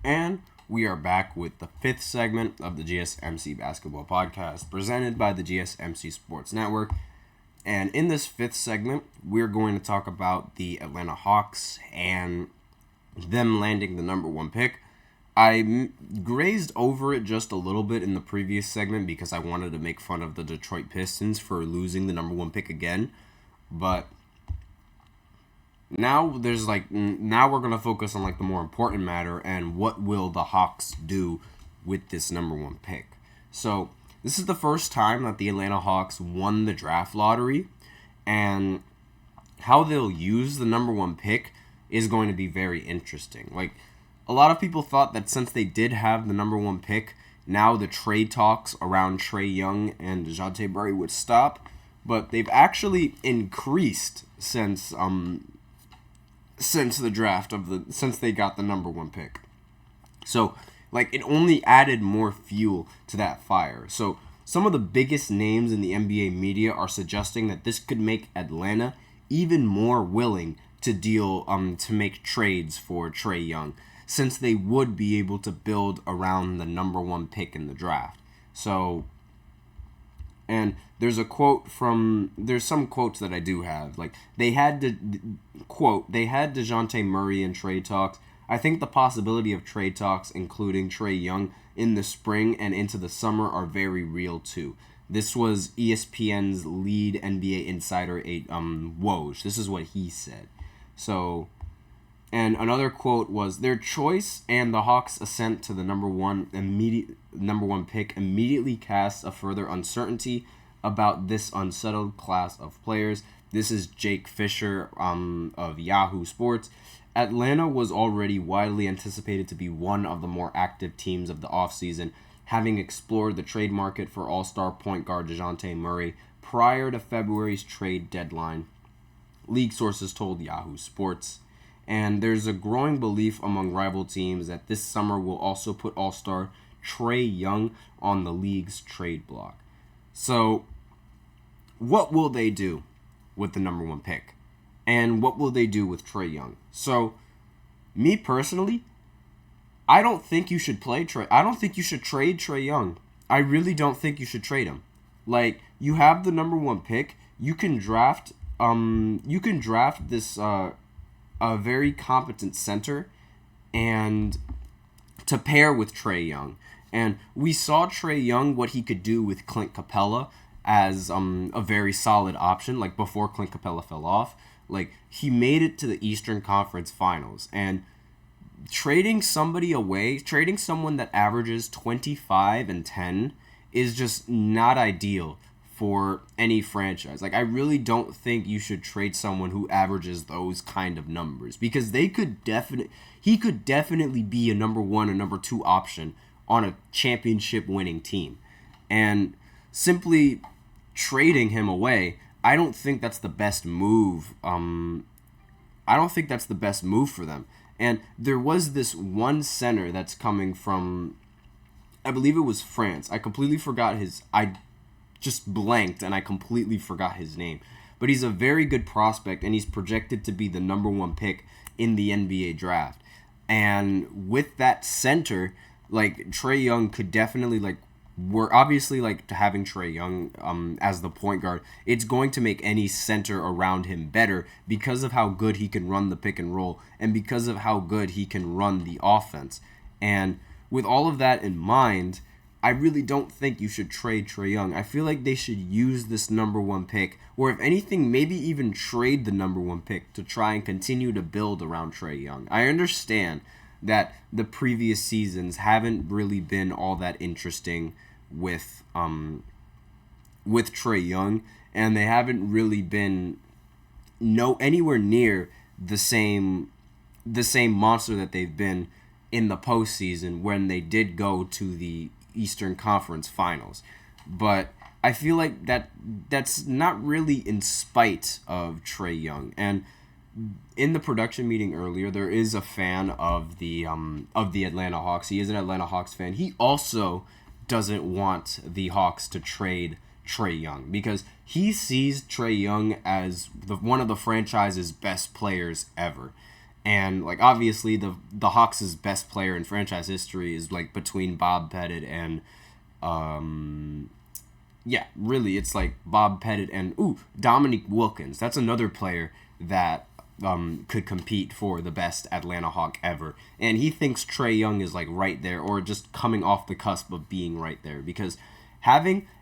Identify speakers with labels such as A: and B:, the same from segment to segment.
A: And we are back with the fifth segment of the GSMC Basketball Podcast presented by the GSMC Sports Network. And in this fifth segment, we're going to talk about the Atlanta Hawks and them landing the number one pick. I grazed over it just a little bit in the previous segment because I wanted to make fun of the Detroit Pistons for losing the number one pick again. But now we're going to focus on the more important matter and what will the Hawks do with this number one pick. So this is the first time that the Atlanta Hawks won the draft lottery, and how they'll use the number one pick is going to be very interesting. A lot of people thought that since they did have the number one pick, now the trade talks around Trae Young and DeJounte Murray would stop, but they've actually increased since the draft since they got the number one pick. So, it only added more fuel to that fire. So, some of the biggest names in the NBA media are suggesting that this could make Atlanta even more willing to deal to make trades for Trae Young, since they would be able to build around the number one pick in the draft. So, and there's some quotes that I do have. They had DeJounte Murray in trade talks. I think the possibility of trade talks, including Trae Young, in the spring and into the summer are very real too. This was ESPN's lead NBA insider, Woj. This is what he said. So, and another quote was, their choice and the Hawks' ascent to the number one pick immediately casts a further uncertainty about this unsettled class of players. This is Jake Fisher of Yahoo Sports. Atlanta was already widely anticipated to be one of the more active teams of the offseason, having explored the trade market for all-star point guard DeJounte Murray prior to February's trade deadline, league sources told Yahoo Sports. And there's a growing belief among rival teams that this summer will also put all-star Trae Young on the league's trade block. So, what will they do with the number one pick? And what will they do with Trae Young? So, me personally, I don't think you should trade Trae Young. I really don't think you should trade him. You have the number one pick. You can draft this a very competent center and to pair with Trae Young. And we saw Trae Young, what he could do with Clint Capella as a very solid option, before Clint Capella fell off. He made it to the Eastern Conference Finals. And trading someone that averages 25 and 10 is just not ideal for any franchise. I really don't think you should trade someone who averages those kind of numbers, because he could definitely be a number one or number two option on a championship winning team. And simply trading him away, I don't think that's the best move. I don't think that's the best move for them. And there was this one center that's coming from, I believe it was France. I completely forgot I just blanked and I completely forgot his name. But he's a very good prospect, and he's projected to be the number one pick in the NBA draft. And with that center, Trae Young could definitely, we're obviously, having Trae Young as the point guard, it's going to make any center around him better because of how good he can run the pick and roll and because of how good he can run the offense. And with all of that in mind, I really don't think you should trade Trae Young. I feel like they should use this number one pick, or if anything, maybe even trade the number one pick to try and continue to build around Trae Young. I understand that the previous seasons haven't really been all that interesting with Trae Young, and they haven't really been anywhere near the same monster that they've been in the postseason when they did go to the Eastern Conference Finals. But I feel like that's not really in spite of Trae Young. And in the production meeting earlier, there is a fan of the Atlanta Hawks. He is an Atlanta Hawks fan. He also doesn't want the Hawks to trade Trae Young because he sees Trae Young as one of the franchise's best players ever. And like obviously the Hawks' best player in franchise history is like between Bob Pettit and really it's like Bob Pettit and Dominique Wilkins. That's another player that could compete for the best Atlanta Hawk ever. And he thinks Trae Young is like right there or just coming off the cusp of being right there because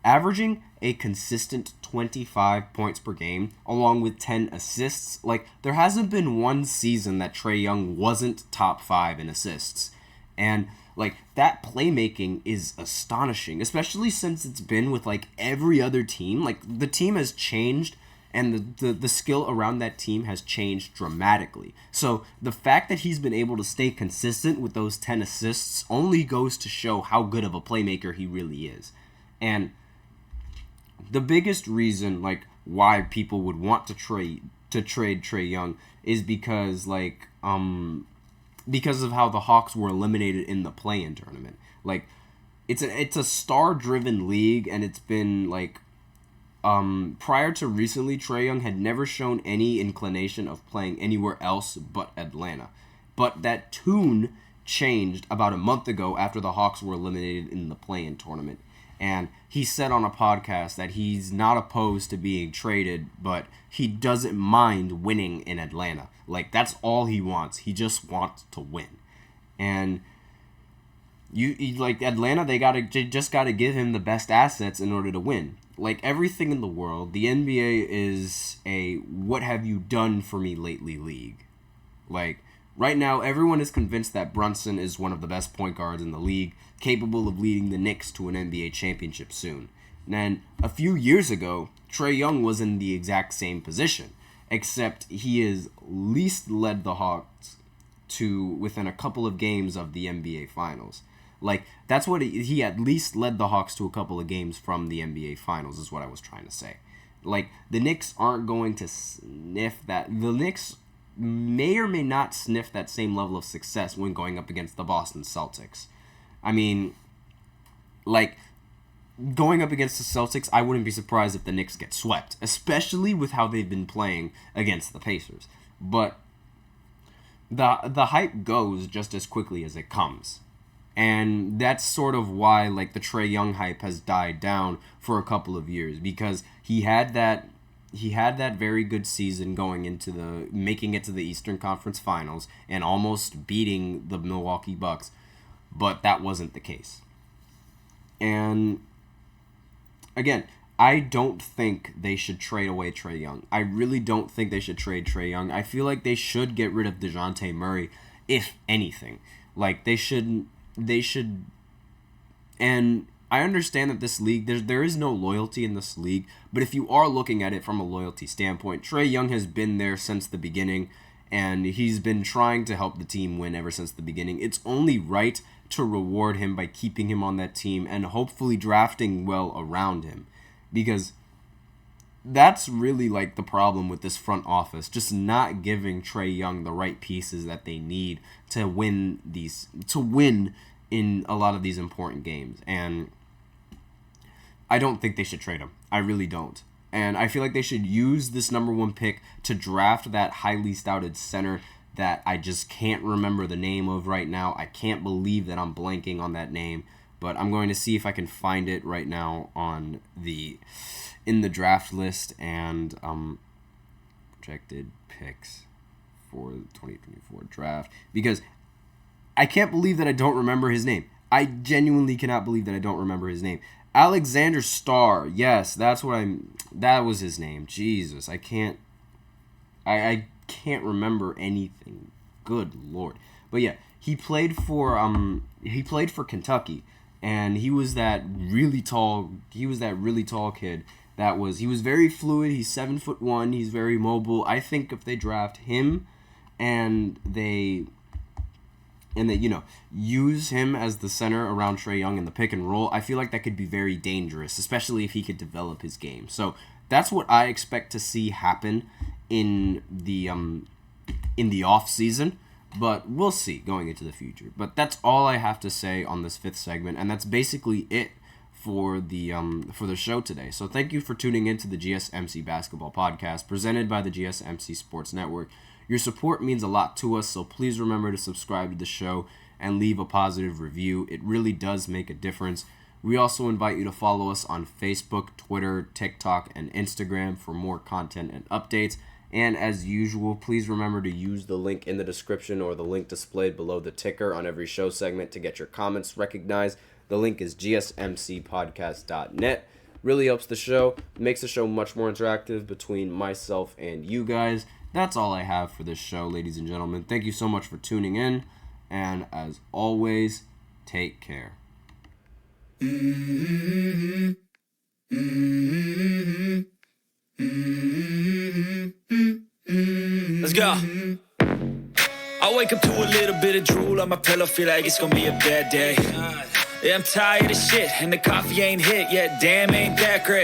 A: averaging a consistent 25 points per game along with 10 assists, like there hasn't been one season that Trae Young wasn't top 5 in assists. And like that playmaking is astonishing, especially since it's been with like every other team. Like the team has changed and the skill around that team has changed dramatically. So the fact that he's been able to stay consistent with those 10 assists only goes to show how good of a playmaker he really is. And the biggest reason like why people would want to trade Trae Young is because because of how the Hawks were eliminated in the play-in tournament. Like it's a star-driven league, and it's been like prior to recently, Trae Young had never shown any inclination of playing anywhere else but Atlanta. But that tune changed about a month ago after the Hawks were eliminated in the play-in tournament. And he said on a podcast that he's not opposed to being traded, but he doesn't mind winning in Atlanta. Like, that's all he wants. He just wants to win. And you like Atlanta, they just gotta give him the best assets in order to win. Like everything in the world, the NBA is a what have you done for me lately league. Like right now, everyone is convinced that Brunson is one of the best point guards in the league, capable of leading the Knicks to an NBA championship soon. And then a few years ago, Trae Young was in the exact same position, except he has least led the Hawks to within a couple of games of the NBA Finals. Like, that's what he at least led the Hawks to a couple of games from the NBA Finals is what I was trying to say. Like, the Knicks aren't going to sniff that. The Knicks may or may not sniff that same level of success when going up against the Boston Celtics. I mean, like, going up against the Celtics, I wouldn't be surprised if the Knicks get swept, especially with how they've been playing against the Pacers. But the hype goes just as quickly as it comes. And that's sort of why like the Trae Young hype has died down for a couple of years, because he had that very good season going into making it to the Eastern Conference Finals and almost beating the Milwaukee Bucks, but that wasn't the case. And again, I don't think they should trade away Trae Young. I really don't think they should trade Trae Young. I feel like they should get rid of DeJounte Murray, if anything. Like they should, and I understand that this league, there is no loyalty in this league, but if you are looking at it from a loyalty standpoint, Trae Young has been there since the beginning, and he's been trying to help the team win ever since the beginning. It's only right to reward him by keeping him on that team and hopefully drafting well around him, because that's really like the problem with this front office, just not giving Trae Young the right pieces that they need to win in a lot of these important games. And I don't think they should trade him. I really don't. And I feel like they should use this number 1 pick to draft that highly touted center that I just can't remember the name of right now. I can't believe that I'm blanking on that name, but I'm going to see if I can find it right now in the draft list and projected picks for the 2024 draft, because I can't believe that I don't remember his name. I genuinely cannot believe that I don't remember his name. Alexander Starr. Yes, that was his name. Jesus, I can't remember anything. Good Lord. But yeah, he played for Kentucky, and he was that really tall kid. He was very fluid. He's 7'1". He's very mobile. I think if they draft him and they use him as the center around Trae Young in the pick and roll, I feel like that could be very dangerous, especially if he could develop his game. So that's what I expect to see happen in the off season, but we'll see going into the future. But that's all I have to say on this 5th segment, and that's basically it for the show today. So thank you for tuning in to the GSMC Basketball Podcast presented by the GSMC Sports Network. Your support means a lot to us, so please remember to subscribe to the show and leave a positive review. It really does make a difference. We also invite you to follow us on Facebook, Twitter, TikTok, and Instagram for more content and updates. And as usual, please remember to use the link in the description or the link displayed below the ticker on every show segment to get your comments recognized. The link is gsmcpodcast.net. Really helps the show, makes the show much more interactive between myself and you guys. That's all I have for this show, ladies and gentlemen. Thank you so much for tuning in, and as always, take care.
B: Let's go. I wake up to a little bit of drool on my pillow, feel like it's gonna be a bad day. Yeah, I'm tired of shit, and the coffee ain't hit yet, damn, ain't that great.